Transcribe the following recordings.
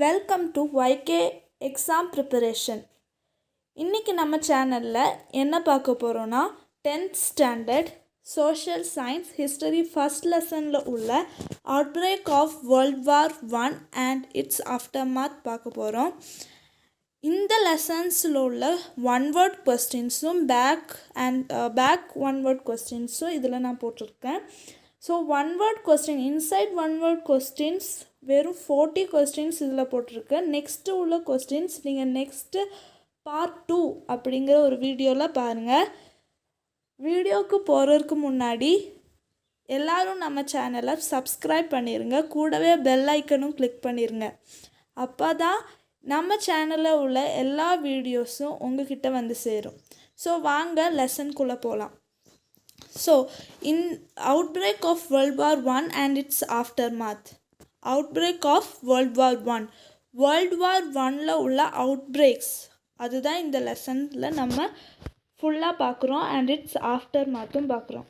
Welcome to YK exam preparation. இன்றைக்கி நம்ம சேனலில் என்ன பார்க்க போகிறோன்னா 10th standard social science history first லெசனில் உள்ள outbreak of world war 1 and its aftermath பார்க்க போகிறோம். இந்த லெசன்ஸில் உள்ள ஒன் வேர்ட் கொஸ்டின்ஸும் பேக் ஒன் வேர்ட் கொஸ்டின்ஸும் இதில் நான் போட்டிருக்கேன். So one word question inside one word questions வெறும் 40 கொஸ்டின்ஸ் இதில் போட்டிருக்கேன். நெக்ஸ்ட்டு உள்ள கொஸ்டின்ஸ் நீங்கள் நெக்ஸ்ட்டு பார்ட் 2 அப்படிங்கிற ஒரு வீடியோவில் பாருங்கள். வீடியோவுக்கு போகிறதுக்கு முன்னாடி எல்லோரும் நம்ம சேனலை சப்ஸ்கிரைப் பண்ணிடுங்க, கூடவே பெல் ஐக்கனும் கிளிக் பண்ணிடுங்க. அப்போ தான் நம்ம சேனலில் உள்ள எல்லா வீடியோஸும் உங்ககிட்ட வந்து சேரும். ஸோ வாங்க லெசனுக்குள்ளே போகலாம். So outbreak of World War I and its aftermath. Outbreak of World War I. World War Iல உள்ள அவுட்பிரேக்ஸ் அதுதான் இந்த லெசனில் நம்ம ஃபுல்லாக பார்க்குறோம். அண்ட் இட்ஸ் ஆஃப்டர்மாத்தும் பார்க்குறோம்.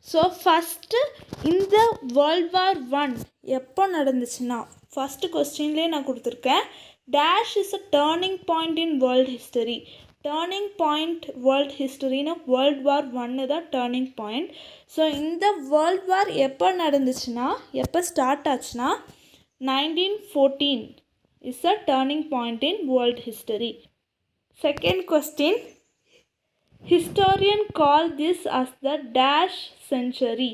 ஸோ ஃபஸ்ட்டு இந்த வேர்ல்ட் வார் 1 எப்போ நடந்துச்சுன்னா ஃபஸ்ட்டு கொஸ்டின்லேயே நான் கொடுத்துருக்கேன். Dash is a turning point in world history. Turning point world ஹிஸ்டரின்னு வேர்ல்ட் வார் 1 தான் டேர்னிங் பாயிண்ட். ஸோ இந்த வேர்ல்ட் வார் எப்போ நடந்துச்சுன்னா எப்போ ஸ்டார்ட் ஆச்சுன்னா 1914 is a turning point in world history. Second question, historian call this as the dash century.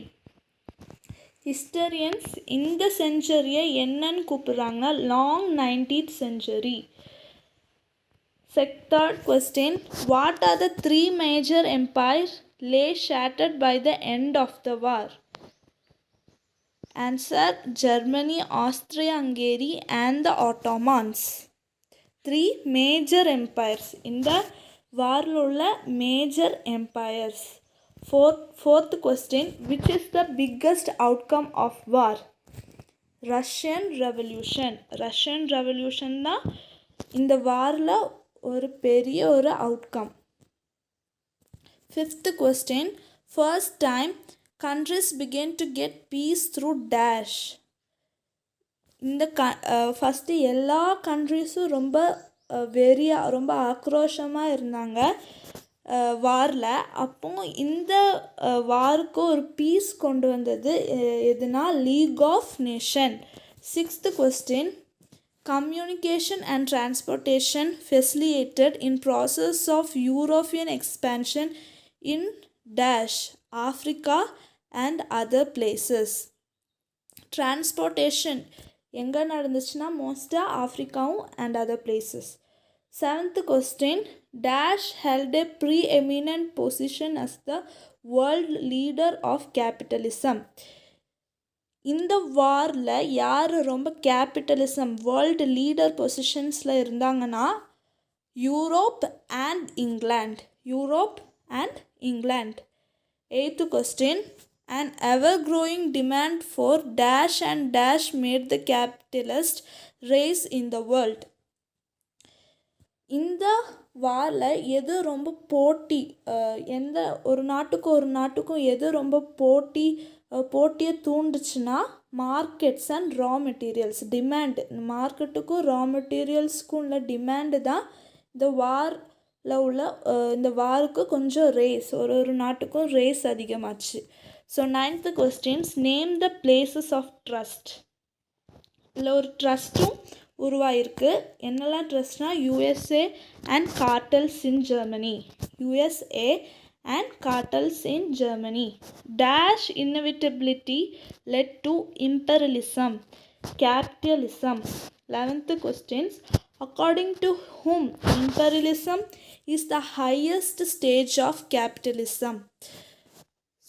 Historians இந்த செஞ்சுரியை என்னன்னு கூப்பிட்றாங்கன்னா long 19th century. Third question, what are the three major empires lay shattered by the end of the war? Answer, Germany, Austria-Hungary and the Ottomans. Three major empires. In the war ulla major empires. Fourth question, which is the biggest outcome of war? Russian Revolution. Russian Revolution தான் இந்த வாரில் ஒரு பெரிய ஒரு outcome. Fifth question, first time countries began to get peace through dash. இந்த first எல்லா கண்ட்ரிஸும் ரொம்ப ரொம்ப ஆக்ரோஷமாக இருந்தாங்க வாரில். அப்போ இந்த வாருக்கு ஒரு பீஸ் கொண்டு வந்தது எதுனா league of nation. Sixth question, communication and transportation facilitated in process of European expansion in dash Africa and other places. Transportation எங்கே நடந்துச்சுன்னா மோஸ்ட்டாக ஆஃப்ரிக்காவும் and other places. Seventh question, dash held a preeminent position as the world leader of capitalism. இந்த வாரில் யார் ரொம்ப capitalism world leader பொசிஷன்ஸில் இருந்தாங்கன்னா Europe and England. Eighth question, an ever-growing demand for dash and dash made the capitalist race in the world. இந்த வாரில் எது ரொம்ப போட்டி, எந்த ஒரு நாட்டுக்கும் எது ரொம்ப போட்டியை தூண்டுச்சுன்னா markets and raw materials demand. மார்க்கெட்டுக்கும் ரா மெட்டீரியல்ஸுக்கும் உள்ள டிமாண்டு தான் இந்த வாரில் உள்ள இந்த வாருக்கு கொஞ்சம் ரேஸ் ஒரு நாட்டுக்கும் ரேஸ் அதிகமாச்சு. So ninth questions, name the places of trust. இதில் ஒரு ட்ரஸ்ட்டும் உருவாயிருக்கு. என்னெல்லாம் ட்ரஸ்ட்னா USA and cartels in Germany. USA and cartels in Germany. Dash inevitability led to imperialism, capitalism. 11th questions, according to whom imperialism is the highest stage of capitalism.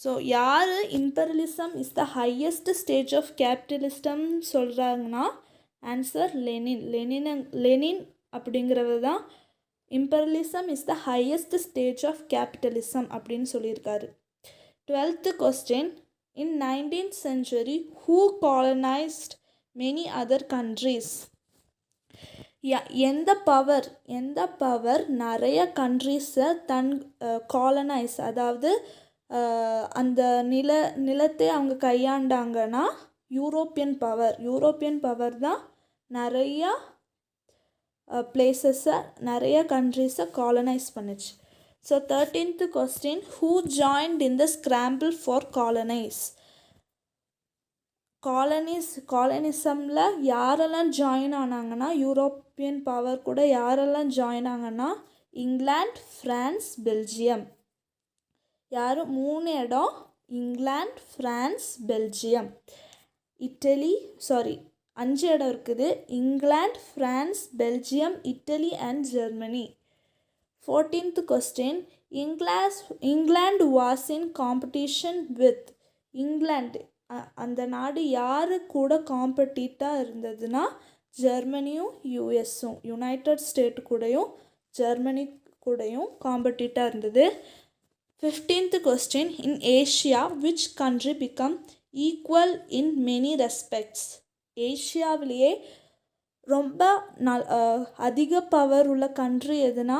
So யார் imperialism is the highest stage of capitalism சொல்கிறாங்கன்னா answer Lenin அப்படிங்கிறவர் தான் imperialism is the highest stage of capitalism அப்படின்னு சொல்லியிருக்காரு. 12th question, in 19th century who colonized many other countries? எந்த power நிறைய கண்ட்ரீஸை colonise அதாவது அந்த நிலத்தை அவங்க கையாண்டாங்கன்னா யூரோப்பியன் பவர் தான் நிறையா பிளேசஸை நிறைய கண்ட்ரீஸை காலனைஸ் பண்ணுச்சு. So 13th question, who joined in the scramble for காலனிசமில் யாரெல்லாம் ஜாயின் ஆனாங்கன்னா, யூரோப்பியன் பவர் கூட யாரெல்லாம் ஜாயின் ஆங்கன்னா, இங்கிலாந்து, ஃப்ரான்ஸ், பெல்ஜியம். யார் 3 இடம்? England, France, Belgium. 5 இடம் இருக்குது. England, France, Belgium, Italy and Germany. 14th question, England was in competition with. England அந்த நாடு யார் கூட காம்படிட்டாக இருந்ததுன்னா, ஜெர்மனியும் யூஎஸும், யுனைடெட் ஸ்டேட் கூடயும் ஜெர்மனி கூடயும் காம்படிட்டாக இருந்தது. 15th question, in Asia which country become equal in many respects. ஏஷியாவிலேயே ரொம்ப அதிக பவர் உள்ள கண்ட்ரி எதுனா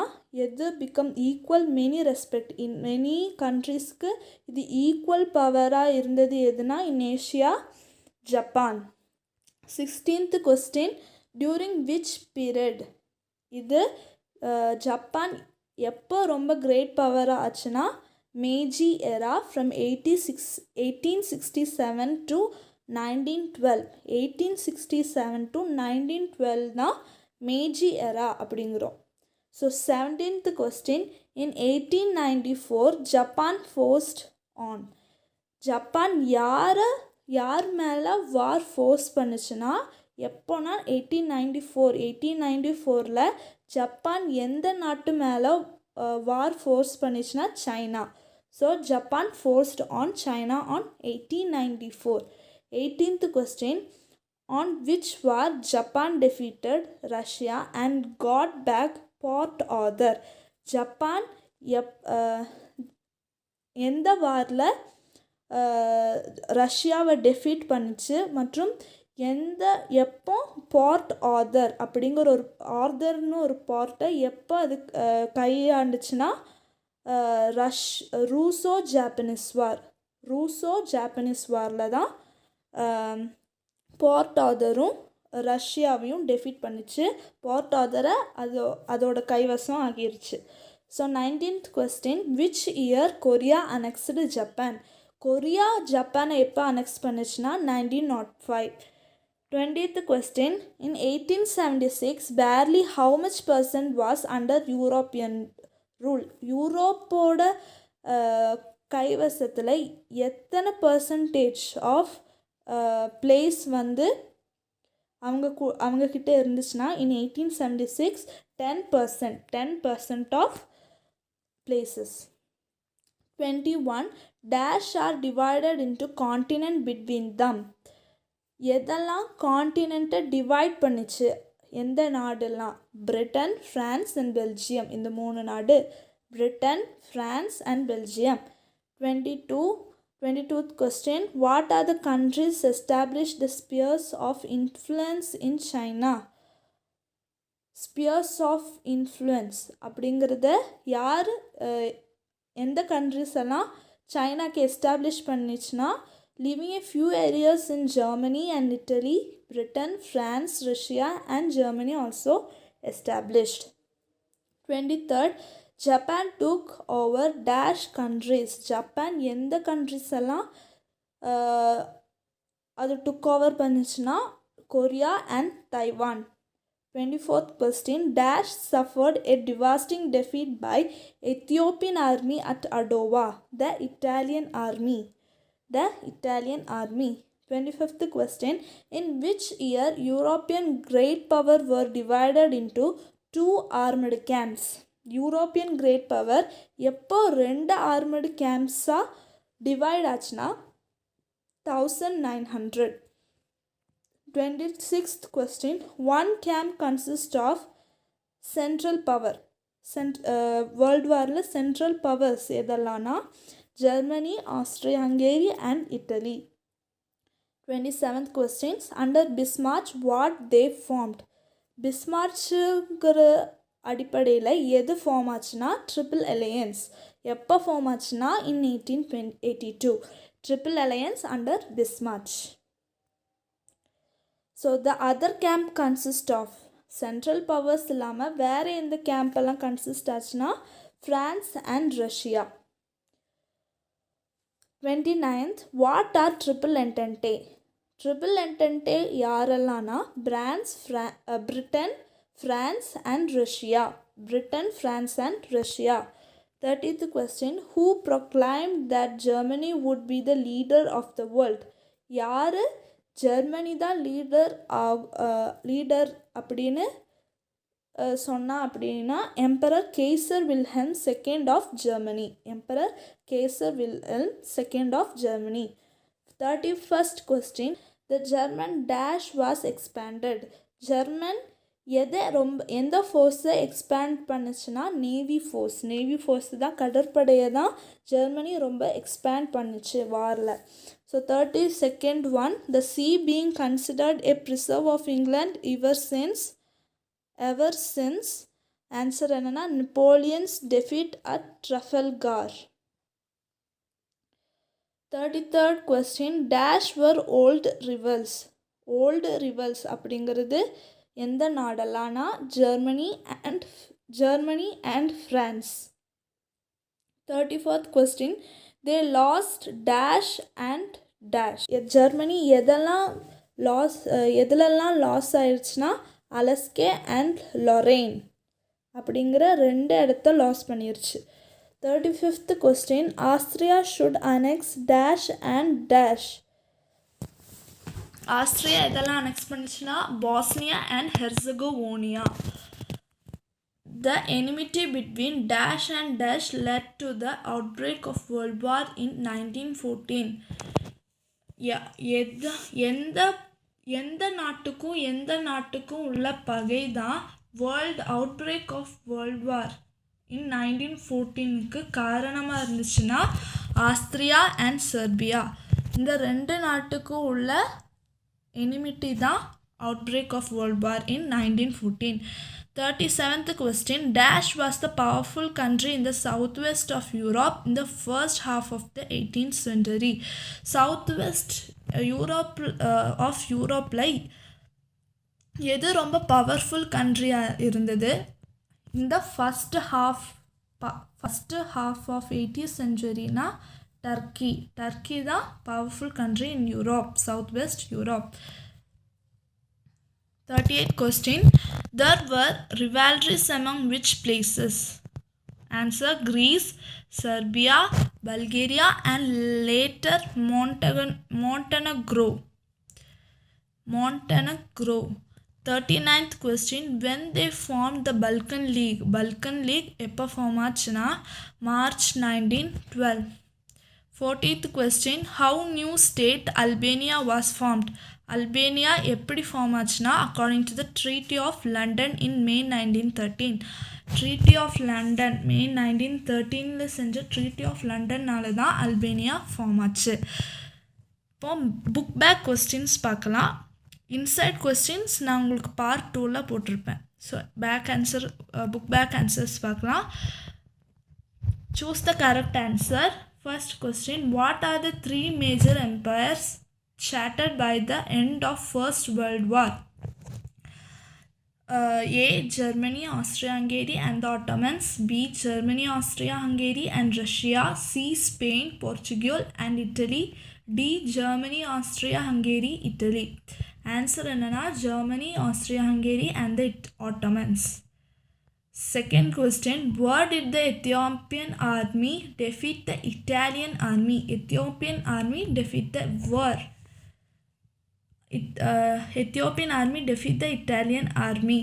become equal many respect in many கண்ட்ரீஸ்க்கு இது ஈக்குவல் பவராக இருந்தது எதுனா in Asia, Japan. 16th question, during which period. இது ஜப்பான் எப்போ ரொம்ப கிரேட் பவராக ஆச்சுன்னா, Meiji era from 1867 to 1912. 1867 to 1912 தான் மேஜி எரா அப்படிங்கிறோம். So 17th question, in 1894 Japan forced on. Japan யார் மேலே வார் ஃபோர்ஸ் பண்ணுச்சுன்னா, எப்போனா 1894ல் ஜப்பான் எந்த நாட்டு மேலே வார் ஃபோர்ஸ் பண்ணிச்சுன்னா, China. So Japan forced on China on 1894. 18th question, on which war Japan defeated Russia and got back Port Arthur. Japan எந்த வாரில் ரஷ்யாவை டெஃபீட் பண்ணிச்சு மற்றும் எப்போ போர்ட் ஆர்தர் அப்படிங்கிற ஒரு ஆர்தர்னு ஒரு போர்ட்டை எப்போ அது கையாண்டுச்சுன்னா, ரூசோ ஜாப்பனீஸ் வாரில் தான் போர்ட் ஆர்தரும் ரஷ்யாவையும் டெஃபீட் பண்ணிச்சு. போர்ட் ஆர்தரை அதோட கைவசம் ஆகிருச்சு. So 19th question, which year Korea annexed Japan. Korea ஜப்பானை எப்போ அனெக்ஸ் பண்ணுச்சுன்னா 1905. 20th question, in 1876 barely how much percent was under European rule. யூரோப்போட கைவசத்தில் எத்தனை பர்சன்டேஜ் ஆஃப் பிளேஸ் வந்து அவங்கக்கிட்ட இருந்துச்சுன்னா, in 1876 10% of places. 21 dash are divided into continent between them. எதெல்லாம் காண்டினென்ட்டை டிவைட் பண்ணிச்சு, எந்த நாடுலாம்? Britain, France and Belgium. இந்த 3 நாடு, Britain, France and Belgium. 22th question, what are the countries established the spheres of influence in China? Spheres of influence அப்படிங்கிறத யார் எந்த countries எல்லாம் சைனாக்கு எஸ்டாப்ளிஷ் பண்ணிச்சுன்னா, living a few areas in Germany and Italy, Britain, France, Russia and Germany also established. 23rd, Japan took over dash countries. Japan எந்த countries எல்லாம் அது took over பண்ணிச்சுன்னா, Korea and Taiwan. 24th question, dash suffered a devastating defeat by Ethiopian army at Adowa. The Italian army. 25th question, in which year European great power were divided into 2 armed camps. European great power எப்போ 2 armed campஸாக divide ஆச்சுன்னா 1900. 26th question, one camp consists of central power. World வாரில் central powers எதெல்லாம்னா, Germany, Austria Hungary and Italy. 27th questions, under Bismarck what they formed. பிஸ்மார்ச்சுங்கிற அடிப்படையில் எது form ஆச்சுன்னா, triple alliance. எப்போ form ஆச்சுன்னா, in 1882. Triple alliance under Bismarck. So the other camp consists of central powers இல்லாமல் வேறு எந்த கேம்பெல்லாம் கன்சிஸ்ட் ஆச்சுன்னா France and Russia. 29th, what are triple entente? Triple entente யாரெல்லாம்னா Britain, France and Russia. Britain, France and Russia. 30th question, who proclaimed that Germany would be the leader of the world? யார் Germany தான் leader அப்படின்னு சொன்னா அப்படின்னா emperor Kaiser Wilhelm second of Germany. Emperor Kaiser Wilhelm second of Germany. 31st question, the German dash was expanded. German எந்த ஃபோர்ஸை expand பண்ணுச்சுன்னா navy force தான், கடற்படையை தான் ஜெர்மனி ரொம்ப எக்ஸ்பேண்ட் பண்ணுச்சு வாரில். So 32nd one, the sea being considered a preserve of England ever since. Answer என்னன்னா நெப்போலியன்ஸ் defeat at Trafalgar. 33rd question, dash were old rivals அப்படிங்கிறது எந்த நாடெல்லாம்னா Germany and France. 34th question, they lost dash and dash. ஜெர்மனி எதுலெல்லாம் loss ஆயிடுச்சுன்னா Alsace and லொரெய்ன் அப்படிங்கிற 2 இடத்த loss பண்ணிருச்சு. 35th question, Austria should annex dash and dash. Austria எதெல்லாம் அனெக்ஸ் பண்ணிச்சுன்னா Bosnia and Herzegovina. The enmity between dash and dash led to the outbreak of World War in 1914. எந்த நாட்டுக்கும் உள்ள பகை தான் வேர்ல்ட் அவுட்பிரேக் ஆஃப் வேர்ல்ட் வார் இன் 1914க்கு காரணமாக இருந்துச்சுன்னா Austria and Serbia. இந்த 2 நாட்டுக்கும் உள்ள enmity தான் outbreak of World War in 1914. 37th question, dash was the powerful country in the southwest of Europe in the first half of the 18th century. southwest of Europeல எது ரொம்ப powerful கண்ட்ரியாக இருந்தது இந்த first half of 18th centuryனா Turkey தான் powerful country in Europe, south west Europe. 38th question, there were rivalries among which places? Answer, Greece, Serbia, Bulgaria and later Montenegro. 39th question, when they formed the Balkan League எப்போ form ஆச்சுன்னா March 1912. 40th question, how new state Albania was formed? Albania எப்படி form ஆச்சுன்னா according to the Treaty of London in May 1913. Treaty of London May 1913 செஞ்ச Treaty of Londonனால தான் Albania form ஆச்சு. இப்போ book back questions பார்க்கலாம். Inside questions நான் உங்களுக்கு part 2ல போட்டிருப்பேன். ஸோ புக் பேக் ஆன்சர்ஸ் பார்க்கலாம். Choose the correct answer. First question, what are the 3 major empires shattered by the end of First World War? A. Germany, Austria-Hungary and the Ottomans. B. Germany, Austria-Hungary and Russia. C. Spain, Portugal and Italy. D. Germany, Austria-Hungary, Italy. Answer என்னன்னா Germany, Austria-Hungary and the Ottomans. Second question, where did the Ethiopian army defeat the Italian army? Ethiopian army defeat the war. Ethiopian army defeat the Italian army.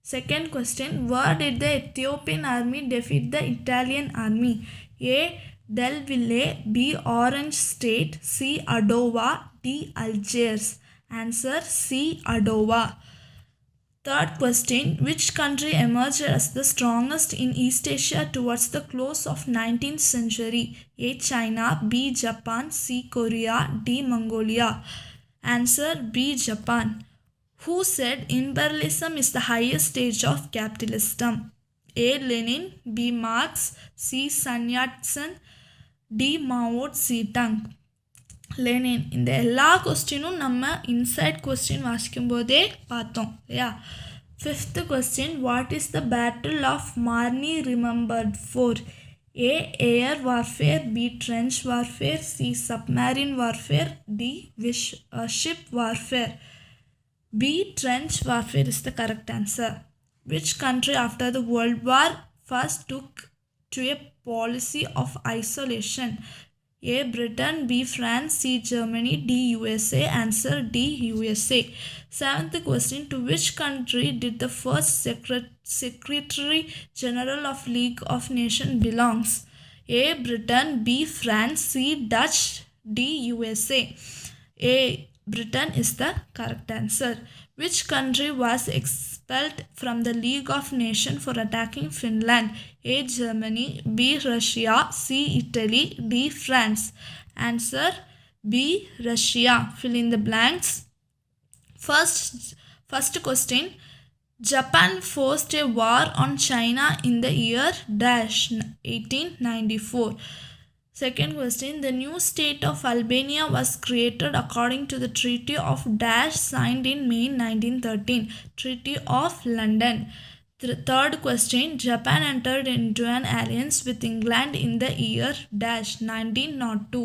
Second question, where did the Ethiopian army defeat the Italian army? A. Del Ville, B. Orange State, C. Adowa, D. Algiers. Answer, C. Adowa. Third question, which country emerged as the strongest in East Asia towards the close of 19th century? A. China, B. Japan, C. Korea, D. Mongolia. Answer, B. Japan. Who said imperialism is the highest stage of capitalism? A. Lenin, B. Marx, C. Sun Yat-sen, D. Mao Zedong. Lenin. இந்த எல்லா கொஸ்டினும் நம்ம inside question வாசிக்கும் போதே பார்த்தோம் இல்லையா? 5th question, what is the battle of Marne remembered for? A. Air warfare, B. Trench warfare, C. Submarine warfare, D. Ship warfare. B. Trench warfare is the correct answer. Which country after the World War first took to a policy of isolation? A. Britain, B. France, C. Germany, D. USA. Answer D. USA. 7th question, to which country did the first Secretary General of League of Nations belongs? A. Britain, B. France, C. Dutch, D. USA. A. Britain is the correct answer. Which country was expelled from the League of Nations for attacking Finland? A. Germany, B. Russia, C. Italy, D. France. Answer B. Russia. Fill in the blanks. First question, Japan forced a war on China in the year dash 1894. Second question, the new state of Albania was created according to the Treaty of dash signed in May 1913, Treaty of London. Third question, Japan entered into an alliance with England in the year dash 1902.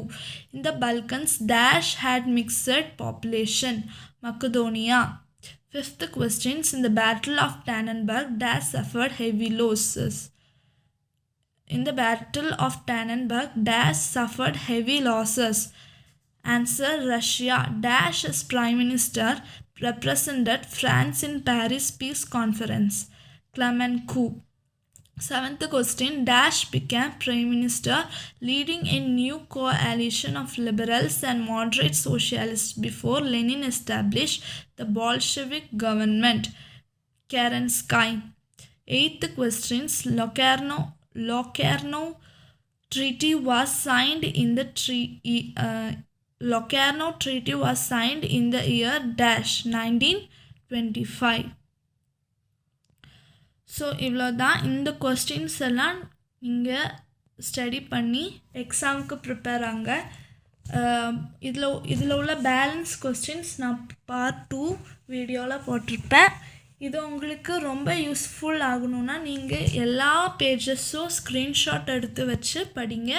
In the Balkans dash had mixed population, Macedonia. 5th questions, in the Battle of Tannenberg dash suffered heavy losses. In the Battle of Tannenberg, dash suffered heavy losses. Answer Russia. Dash as Prime Minister represented France in Paris Peace Conference, Clemenceau. 7th question, dash became Prime Minister leading a new coalition of liberals and moderate socialists before Lenin established the Bolshevik government, Kerensky. 8th questions, Locarno Treaty was signed in the Locarno Treaty was signed in the year dash 1925. So இவ்வளோ தான். இந்த questions எல்லாம் நீங்கள் study பண்ணி எக்ஸாமுக்கு prepare ஆங்க. இதில் உள்ள பேலன்ஸ் கொஸ்டின்ஸ் நான் பார்ட் 2 வீடியோவில் போட்டிருப்பேன். இது உங்களுக்கு ரொம்ப யூஸ்ஃபுல் ஆகணும்னா நீங்கள் எல்லா பேஜஸும் ஸ்க்ரீன்ஷாட் எடுத்து வச்சு படிங்க.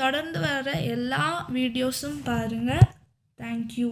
தொடர்ந்து வர எல்லா வீடியோஸும் பாருங்கள். தேங்க்யூ.